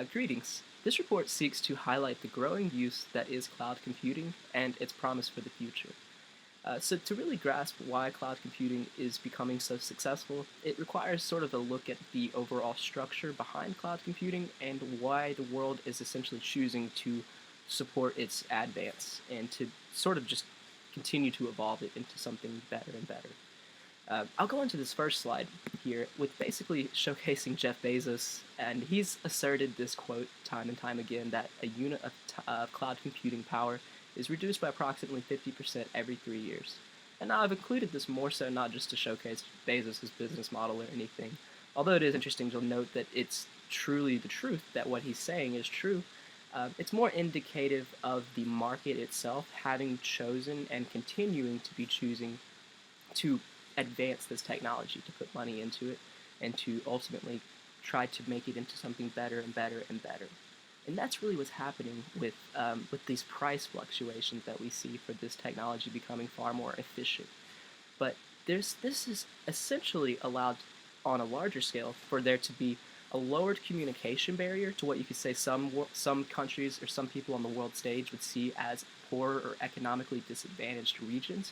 Greetings. This report seeks to highlight the growing use that is cloud computing and its promise for the future. So, to really grasp why cloud computing is becoming so successful, it requires sort of a look at the overall structure behind cloud computing and why the world is essentially choosing to support its advance and to sort of just continue to evolve it into something better and better. I'll go into this first slide here with basically showcasing Jeff Bezos, and he's asserted this quote time and time again that a unit of cloud computing power is reduced by approximately 50% every 3 years. And now I've included this more so not just to showcase Bezos' business model or anything, although it is interesting to note that it's truly the truth that what he's saying is true. It's more indicative of the market itself having chosen and continuing to be choosing to advance this technology, to put money into it, and to ultimately try to make it into something better and better and better. And that's really what's happening with these price fluctuations that we see for this technology becoming far more efficient. But this is essentially allowed on a larger scale for there to be a lowered communication barrier to what you could say some countries or some people on the world stage would see as poor or economically disadvantaged regions.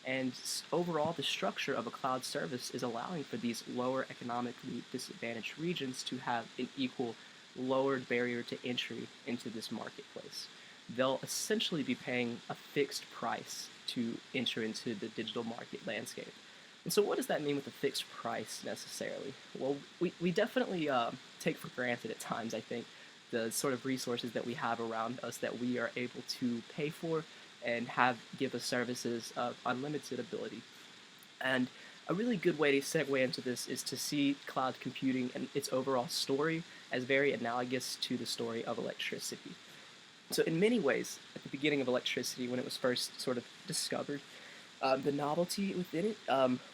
And overall, the structure of a cloud service is allowing for these lower economically disadvantaged regions to have an equal lowered barrier to entry into this marketplace. They'll essentially be paying a fixed price to enter into the digital market landscape. And so, what does that mean with a fixed price necessarily? Well, we definitely take for granted at times, I think, the sort of resources that we have around us that we are able to pay for and have give us services of unlimited ability. And a really good way to segue into this is to see cloud computing and its overall story as very analogous to the story of electricity. So, in many ways, at the beginning of electricity, when it was first sort of discovered, the novelty within it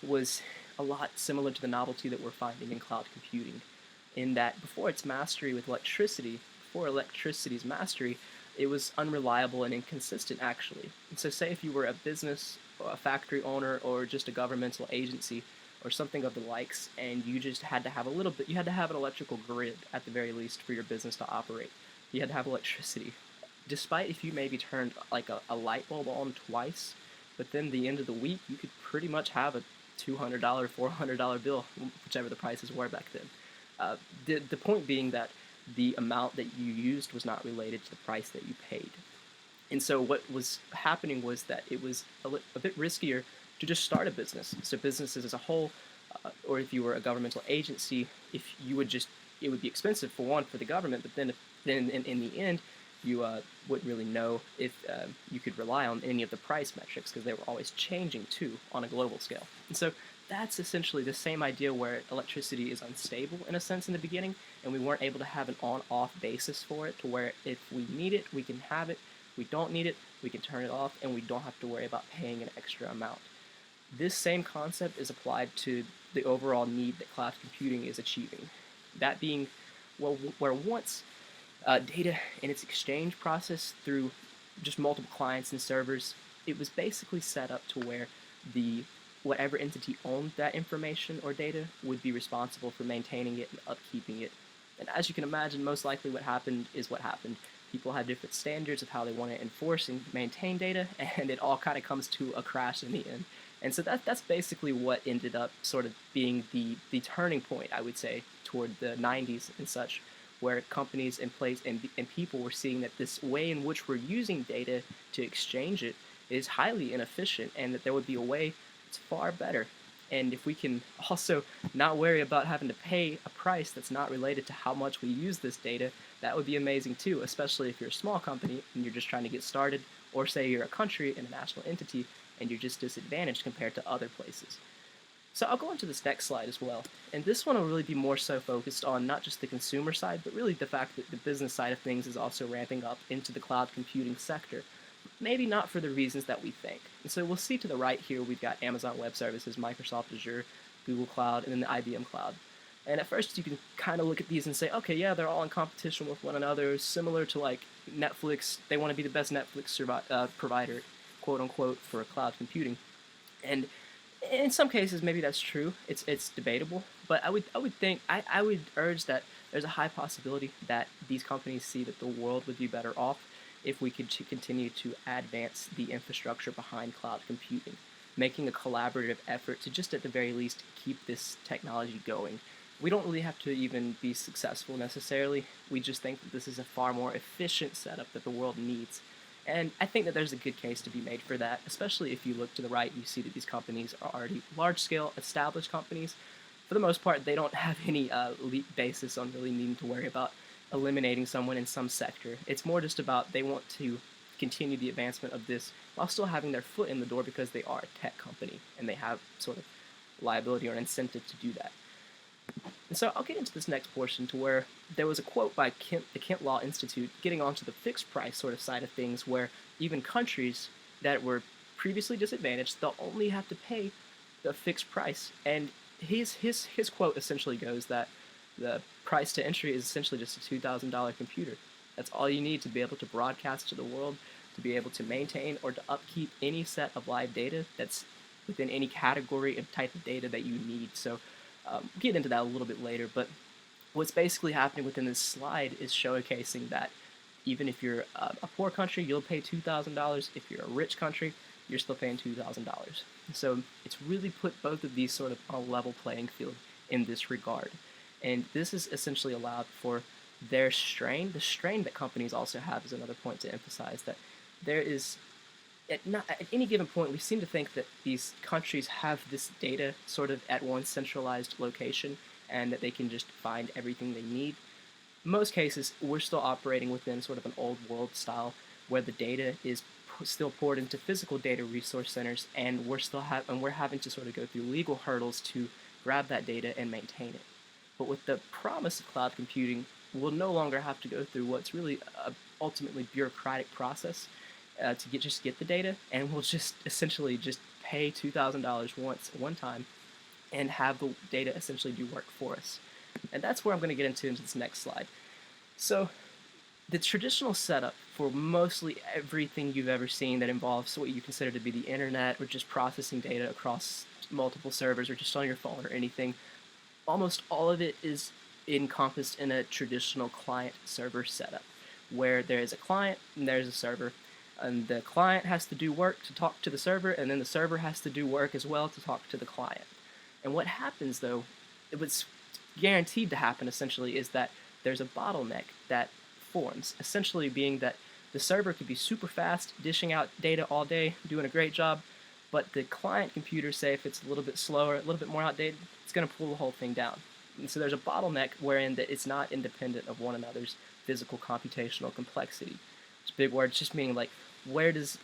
was a lot similar to the novelty that we're finding in cloud computing, in that before electricity's mastery, it was unreliable and inconsistent actually. And so, say if you were a business, or a factory owner, or just a governmental agency, or something of the likes, and you just had to have a little bit, you had to have an electrical grid at the very least for your business to operate. You had to have electricity. Despite if you maybe turned like a light bulb on twice, but then the end of the week, you could pretty much have a $200, $400 bill, whichever the prices were back then. The point being that the amount that you used was not related to the price that you paid. And so what was happening was that it was a bit riskier to just start a business. So businesses as a whole, or if you were a governmental agency, if you would just, it would be expensive for one for the government, but then in the end, you wouldn't really know if you could rely on any of the price metrics because they were always changing too on a global scale. And so that's essentially the same idea where electricity is unstable in a sense in the beginning, and we weren't able to have an on-off basis for it to where if we need it, we can have it. We don't need it, we can turn it off, and we don't have to worry about paying an extra amount. This same concept is applied to the overall need that cloud computing is achieving. That being, well, where once data and its exchange process through just multiple clients and servers, it was basically set up to where the whatever entity owned that information or data would be responsible for maintaining it and upkeeping it. And as you can imagine, most likely what happened is what happened. People have different standards of how they want to enforce and maintain data, and it all kind of comes to a crash in the end. And so that's basically what ended up sort of being the turning point, I would say, toward the 90s and such, where companies and people were seeing that this way in which we're using data to exchange it is highly inefficient, and that there would be a way that's far better. And if we can also not worry about having to pay a price that's not related to how much we use this data, that would be amazing too, especially if you're a small company and you're just trying to get started, or say you're a country and a national entity and you're just disadvantaged compared to other places. So I'll go into this next slide as well. And this one will really be more so focused on not just the consumer side, but really the fact that the business side of things is also ramping up into the cloud computing sector. Maybe not for the reasons that we think. And so we'll see to the right here, we've got Amazon Web Services, Microsoft Azure, Google Cloud, and then the IBM Cloud. And at first you can kind of look at these and say, okay, yeah, they're all in competition with one another, similar to like Netflix. They want to be the best Netflix provider, quote unquote, for cloud computing. And in some cases, maybe that's true. It's debatable, but I would urge that there's a high possibility that these companies see that the world would be better off if we could continue to advance the infrastructure behind cloud computing, making a collaborative effort to just at the very least keep this technology going. We don't really have to even be successful necessarily. We just think that this is a far more efficient setup that the world needs. And I think that there's a good case to be made for that, especially if you look to the right, you see that these companies are already large-scale, established companies. For the most part, they don't have any basis on really needing to worry about eliminating someone in some sector. It's more just about they want to continue the advancement of this while still having their foot in the door because they are a tech company and they have sort of liability or an incentive to do that. And so I'll get into this next portion to where there was a quote by the Kent Law Institute getting onto the fixed price sort of side of things, where even countries that were previously disadvantaged, they'll only have to pay the fixed price. And his quote essentially goes that the price to entry is essentially just a $2,000 computer. That's all you need to be able to broadcast to the world, to be able to maintain or to upkeep any set of live data that's within any category and type of data that you need. So we'll get into that a little bit later, but what's basically happening within this slide is showcasing that even if you're a poor country, you'll pay $2,000. If you're a rich country, you're still paying $2,000. So it's really put both of these sort of on a level playing field in this regard. And this is essentially allowed for their strain. The strain that companies also have is another point to emphasize, that there is, at any given point, we seem to think that these countries have this data sort of at one centralized location and that they can just find everything they need. In most cases, we're still operating within sort of an old world style where the data is still poured into physical data resource centers, and we're having to sort of go through legal hurdles to grab that data and maintain it. But with the promise of cloud computing, we'll no longer have to go through what's really a ultimately bureaucratic process to get the data, and we'll just essentially just pay $2,000 one time and have the data essentially do work for us. And that's where I'm going to get into this next slide. So the traditional setup for mostly everything you've ever seen that involves what you consider to be the internet or just processing data across multiple servers or just on your phone or anything, almost all of it is encompassed in a traditional client-server setup, where there is a client and there's a server, and the client has to do work to talk to the server, and then the server has to do work as well to talk to the client. And what happens, though, what's guaranteed to happen essentially, is that there's a bottleneck that forms, essentially being that the server could be super fast, dishing out data all day, doing a great job, but the client computer, say if it's a little bit slower, a little bit more outdated, it's going to pull the whole thing down. And so there's a bottleneck wherein that it's not independent of one another's physical computational complexity. It's a big word, just meaning like where does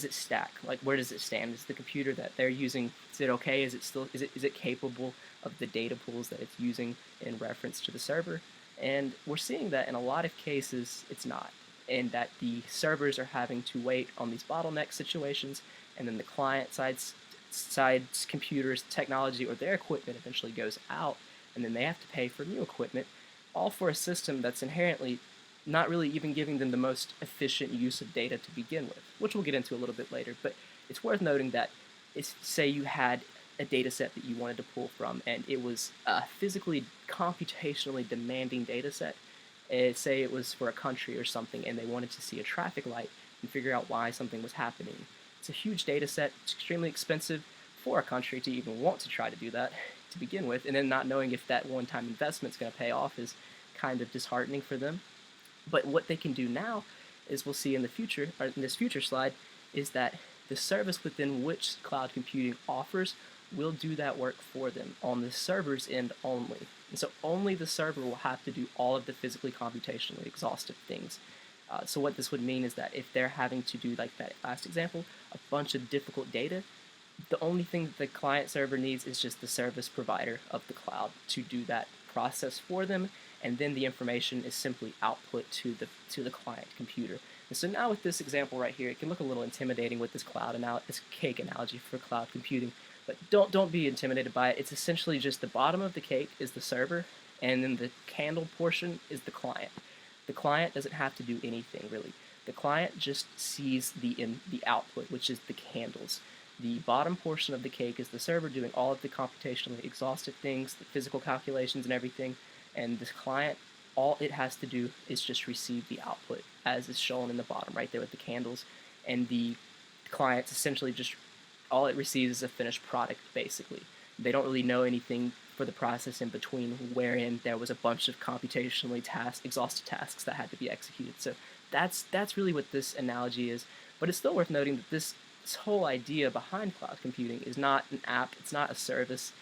it stack? Like where does it stand? Is the computer that they're using, is it okay? Is it capable of the data pools that it's using in reference to the server? And we're seeing that in a lot of cases it's not, and that the servers are having to wait on these bottleneck situations, and then the client side's computers, technology, or their equipment eventually goes out, and then they have to pay for new equipment, all for a system that's inherently not really even giving them the most efficient use of data to begin with, which we'll get into a little bit later. But it's worth noting that, say you had a data set that you wanted to pull from, and it was a physically, computationally demanding data set. Say it was for a country or something, and they wanted to see a traffic light and figure out why something was happening. It's a huge data set. It's extremely expensive for a country to even want to try to do that to begin with, and then not knowing if that one-time investment is going to pay off is kind of disheartening for them. But what they can do now, is we'll see in the future, or in this future slide, is that the service within which cloud computing offers will do that work for them on the server's end only. And so only the server will have to do all of the physically computationally exhaustive things. So what this would mean is that if they're having to do, like that last example, a bunch of difficult data, the only thing that the client server needs is just the service provider of the cloud to do that process for them, and then the information is simply output to the client computer. And so now with this example right here, it can look a little intimidating with this this cake analogy for cloud computing, but don't be intimidated by it. It's essentially just the bottom of the cake is the server, and then the candle portion is the client. The client doesn't have to do anything really. The client just sees the output, which is the candles. The bottom portion of the cake is the server doing all of the computationally exhaustive things, the physical calculations and everything, and this client, all it has to do is just receive the output as is shown in the bottom right there with the candles, and the client's essentially just all it receives is a finished product basically. They don't really know anything for the process in between, wherein there was a bunch of computationally exhaustive tasks that had to be executed. So that's really what this analogy is. But it's still worth noting that this whole idea behind cloud computing is not an app, it's not a service,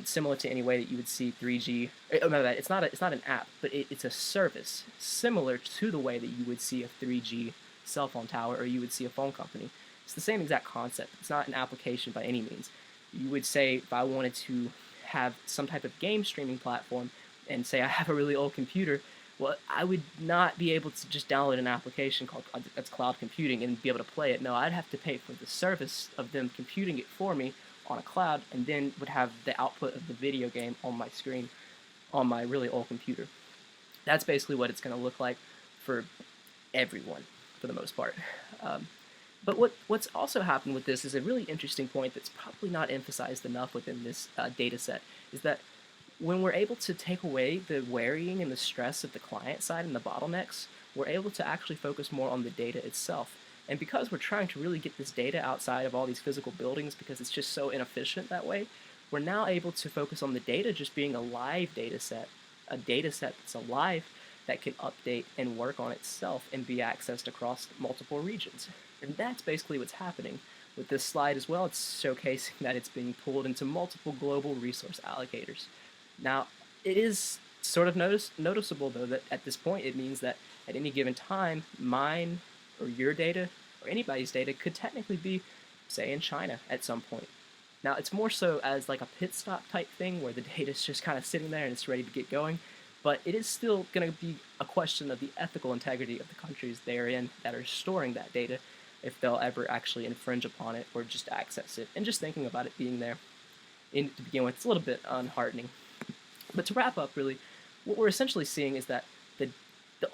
similar to any way that you would see 3G. Oh, no, it's not an app, but it's a service similar to the way that you would see a 3G cell phone tower or you would see a phone company. It's the same exact concept. It's not an application by any means. You would say if I wanted to have some type of game streaming platform and say I have a really old computer, well, I would not be able to just download an application called that's cloud computing and be able to play it. No, I'd have to pay for the service of them computing it for me on a cloud, and then would have the output of the video game on my screen on my really old computer. That's basically what it's going to look like for everyone, for the most part. But what's also happened with this is a really interesting point that's probably not emphasized enough within this data set, is that when we're able to take away the worrying and the stress of the client side and the bottlenecks, we're able to actually focus more on the data itself. And because we're trying to really get this data outside of all these physical buildings because it's just so inefficient that way, we're now able to focus on the data just being a live data set, a data set that's alive that can update and work on itself and be accessed across multiple regions. And that's basically what's happening with this slide as well. It's showcasing that it's being pulled into multiple global resource allocators. Now, it is sort of noticeable, though, that at this point it means that at any given time, mine or your data or anybody's data could technically be, say, in China at some point. Now, it's more so as like a pit stop type thing where the data is just kind of sitting there and it's ready to get going, but it is still going to be a question of the ethical integrity of the countries therein that are storing that data, if they'll ever actually infringe upon it or just access it. And just thinking about it being there to begin with, it's a little bit unheartening. But to wrap up, really, what we're essentially seeing is that the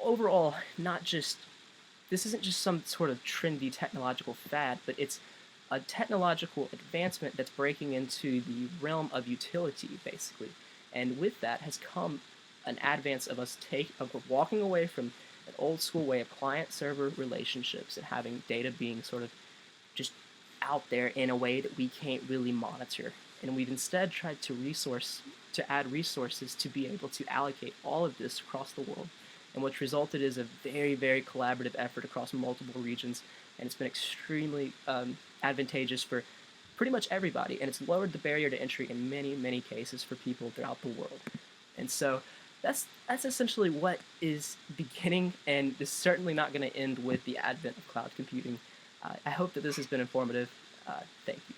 overall, this isn't just some sort of trendy technological fad, but it's a technological advancement that's breaking into the realm of utility, basically. And with that has come an advance of of walking away from an old school way of client-server relationships and having data being sort of just out there in a way that we can't really monitor. And we've instead tried to add resources to be able to allocate all of this across the world. And what's resulted is a very, very collaborative effort across multiple regions, and it's been extremely advantageous for pretty much everybody, and it's lowered the barrier to entry in many, many cases for people throughout the world. And so that's essentially what is beginning, and is certainly not going to end with the advent of cloud computing. I hope that this has been informative. Thank you.